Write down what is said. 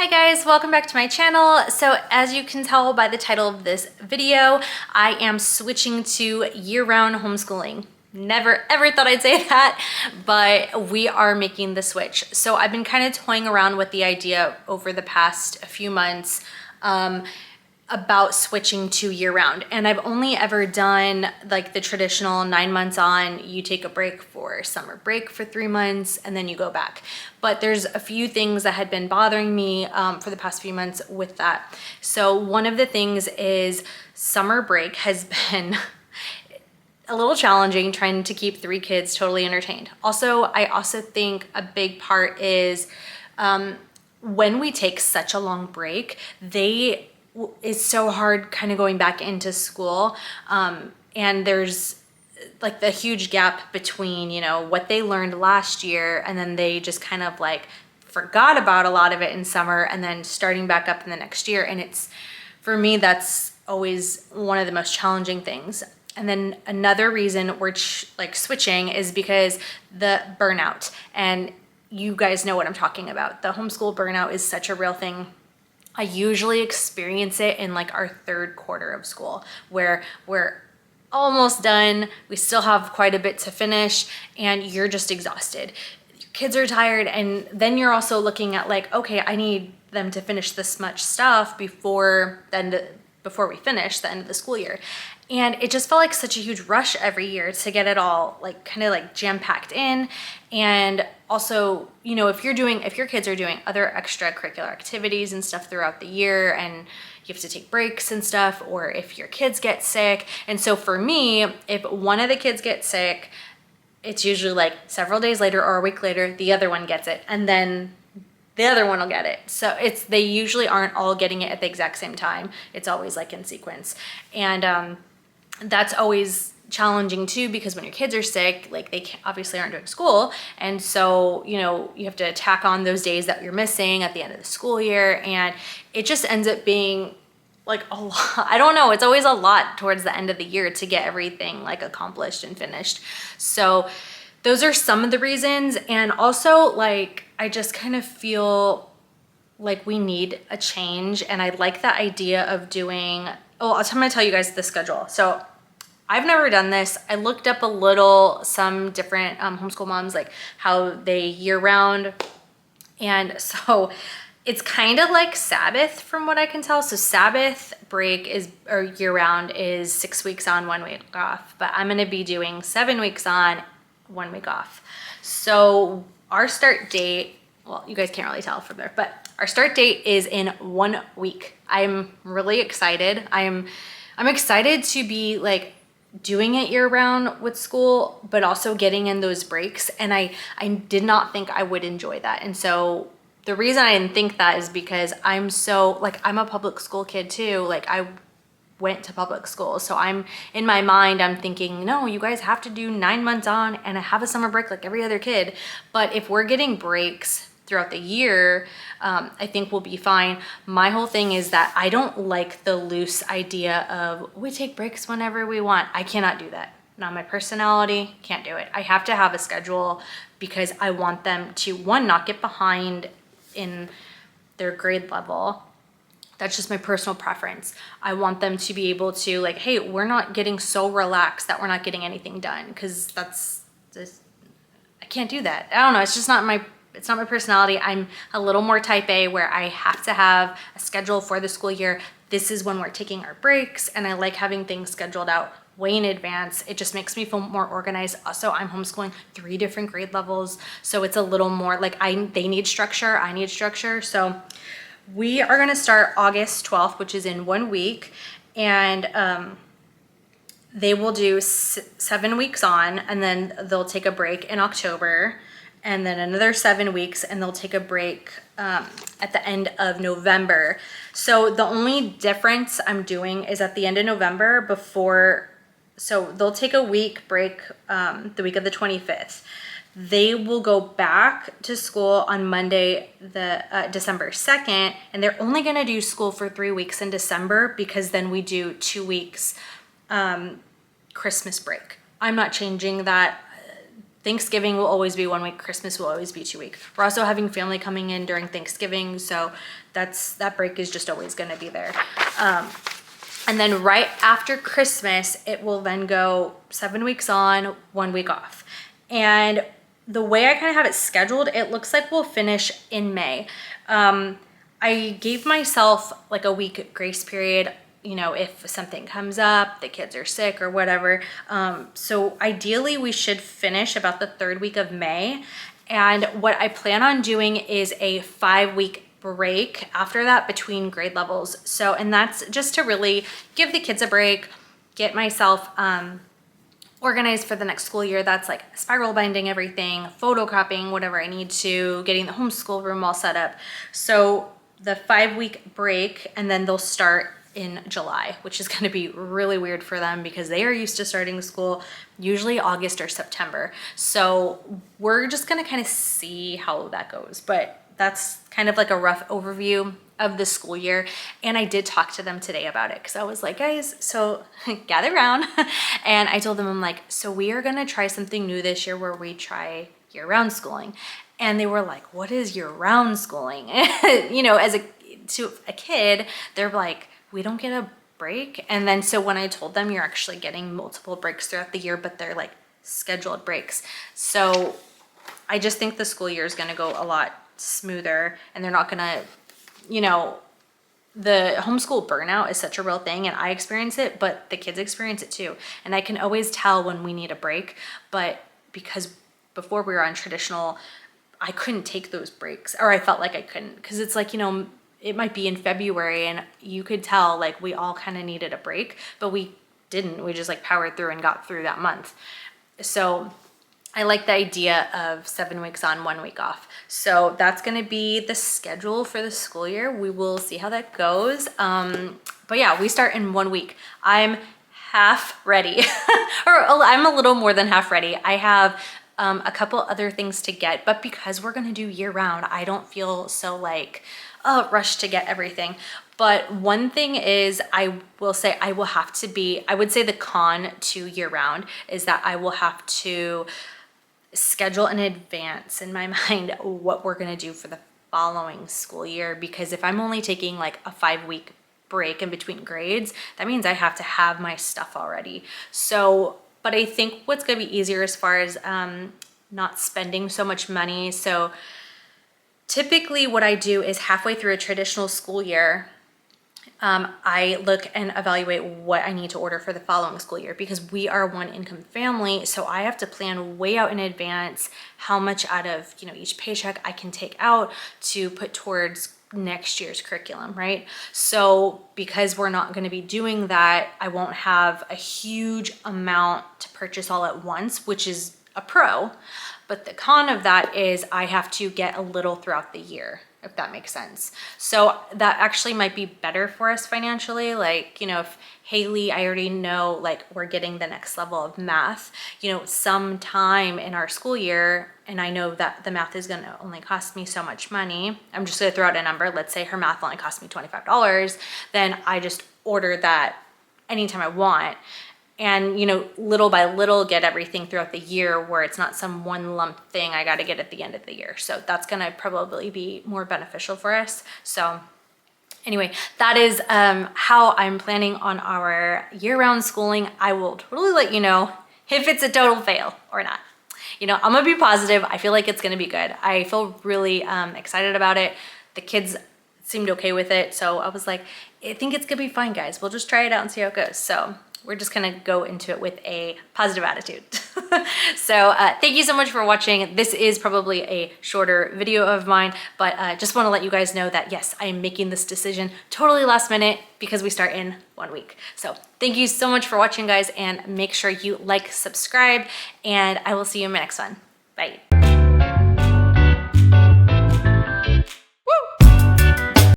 Hi guys, welcome back to my channel. So as you can tell by the title of this video, I am switching to year-round homeschooling. Never ever thought I'd say that, but we are making the switch. So I've been kind of toying around with the idea over the past few months about switching to year-round, and I've only ever done like the traditional 9 months on, you take a break for summer break for 3 months and then you go back. But there's a few things that had been bothering me for the past few months with that. So one of the things is summer break has been a little challenging trying to keep 3 kids totally entertained. I also think a big part is when we take such a long break, it's so hard kind of going back into school. And there's like the huge gap between, you know, what they learned last year and then they just kind of like forgot about a lot of it in summer and then starting back up in the next year. And for me, that's always one of the most challenging things. And then another reason we're switching is because the burnout, and you guys know what I'm talking about. The homeschool burnout is such a real thing. I usually experience it in like our 3rd quarter of school where we're almost done. We still have quite a bit to finish and you're just exhausted. Your kids are tired, and then you're also looking at like, okay, I need them to finish this much stuff before we finish the end of the school year. And it just felt like such a huge rush every year to get it all like kind of like jam-packed in. And also, you know, if your kids are doing other extracurricular activities and stuff throughout the year and you have to take breaks and stuff, or if your kids get sick. And so for me, if one of the kids gets sick, it's usually like several days later or a week later, the other one gets it. And then the other one will get it. So they usually aren't all getting it at the exact same time. It's always like in sequence. And that's always challenging too, because when your kids are sick, like they obviously aren't doing school. And so, you know, you have to tack on those days that you're missing at the end of the school year. And it just ends up being like a lot. I don't know. It's always a lot towards the end of the year to get everything like accomplished and finished. So those are some of the reasons. And also like, I just kind of feel like we need a change. And I like the idea of doing, I'm gonna tell you guys the schedule. So I've never done this. I looked up some different homeschool moms, like how they year round. And so it's kind of like Sabbath from what I can tell. So Sabbath break or year round is 6 weeks on, 1 week off, but I'm gonna be doing 7 weeks on, 1 week off. So our start date, well, you guys can't really tell from there, but our start date is in 1 week. I'm really excited. I'm excited to be like doing it year round with school, but also getting in those breaks. And I did not think I would enjoy that. And so the reason I didn't think that is because I'm a public school kid too. Like I went to public school. So in my mind, I'm thinking, no, you guys have to do 9 months on and have a summer break like every other kid. But if we're getting breaks throughout the year, I think we'll be fine. My whole thing is that I don't like the loose idea of we take breaks whenever we want. I cannot do that. Not my personality, can't do it. I have to have a schedule because I want them to, one, not get behind in their grade level. That's just my personal preference. I want them to be able to like, hey, we're not getting so relaxed that we're not getting anything done, because I can't do that. I don't know. It's not my personality. I'm a little more type A, where I have to have a schedule for the school year. This is when we're taking our breaks, and I like having things scheduled out way in advance. It just makes me feel more organized. Also, I'm homeschooling 3 different grade levels, so it's a little more like they need structure, I need structure. So we are gonna start August 12th, which is in 1 week, and they will do 7 weeks on, and then they'll take a break in October, and then another 7 weeks, and they'll take a break at the end of November. So the only difference I'm doing is at the end of November so they'll take a week break the week of the 25th. They will go back to school on Monday, December 2nd, and they're only gonna do school for 3 weeks in December, because then we do 2 weeks Christmas break. I'm not changing that. Thanksgiving will always be 1 week, Christmas will always be 2 weeks. We're also having family coming in during Thanksgiving, so that break is just always gonna be there. And then right after Christmas, it will then go 7 weeks on, 1 week off. And the way I kind of have it scheduled, it looks like we'll finish in May. I gave myself like a week grace period, you know, if something comes up, the kids are sick or whatever. So ideally we should finish about the 3rd week of May. And what I plan on doing is a 5-week break after that between grade levels. So, and that's just to really give the kids a break, get myself organized for the next school year. That's like spiral binding everything, photocopying whatever I need to, getting the homeschool room all set up. So the 5-week break, and then they'll start in July, which is going to be really weird for them because they are used to starting school usually August or September. So we're just going to kind of see how that goes. But that's kind of like a rough overview of the school year. And I did talk to them today about it because I was like, guys, so gather around. And I told them, I'm like, so we are going to try something new this year where we try year-round schooling. And they were like, what is year-round schooling? You know, to a kid, they're like, we don't get a break. And then so when I told them you're actually getting multiple breaks throughout the year, but they're like scheduled breaks. So I just think the school year is going to go a lot smoother, and they're not going to, you know, the homeschool burnout is such a real thing, and I experience it, but the kids experience it too. And I can always tell when we need a break, but because before we were on traditional, I couldn't take those breaks, or I felt like I couldn't, because it's like, you know, it might be in February and you could tell like we all kind of needed a break, but we didn't. We just like powered through and got through that month. So I like the idea of 7 weeks on, 1 week off. So that's going to be the schedule for the school year. We will see how that goes. But yeah, we start in 1 week. I'm half ready, or I'm a little more than half ready. I have a couple other things to get, but because we're going to do year round, I don't feel so like rushed to get everything. But one thing is, I will say I will have to be, I would say the con to year round is that I will have to schedule in advance in my mind what we're going to do for the following school year. Because if I'm only taking like a 5-week break in between grades, that means I have to have my stuff already. So, but I think what's going to be easier as far as not spending so much money. So typically what I do is halfway through a traditional school year, I look and evaluate what I need to order for the following school year, because we are one income family. So I have to plan way out in advance how much out of, you know, each paycheck I can take out to put towards next year's curriculum, right? So because we're not going to be doing that, I won't have a huge amount to purchase all at once, which is a pro. But the con of that is I have to get a little throughout the year, if that makes sense. So that actually might be better for us financially. Like, you know, if Haley, I already know like we're getting the next level of math, you know, sometime in our school year, and I know that the math is going to only cost me so much money. I'm just going to throw out a number. Let's say her math only cost me $25. Then I just order that anytime I want. And, you know, little by little get everything throughout the year, where it's not some one lump thing I got to get at the end of the year. So that's going to probably be more beneficial for us. So anyway, that is how I'm planning on our year-round schooling. I will totally let you know if it's a total fail or not. You know, I'm going to be positive. I feel like it's going to be good. I feel really excited about it. The kids seemed okay with it. So I was like, I think it's going to be fine, guys. We'll just try it out and see how it goes. So we're just gonna go into it with a positive attitude. So thank you so much for watching. This is probably a shorter video of mine, but just wanna let you guys know that yes, I am making this decision totally last minute because we start in 1 week. So thank you so much for watching, guys, and make sure you like, subscribe, and I will see you in my next one. Bye.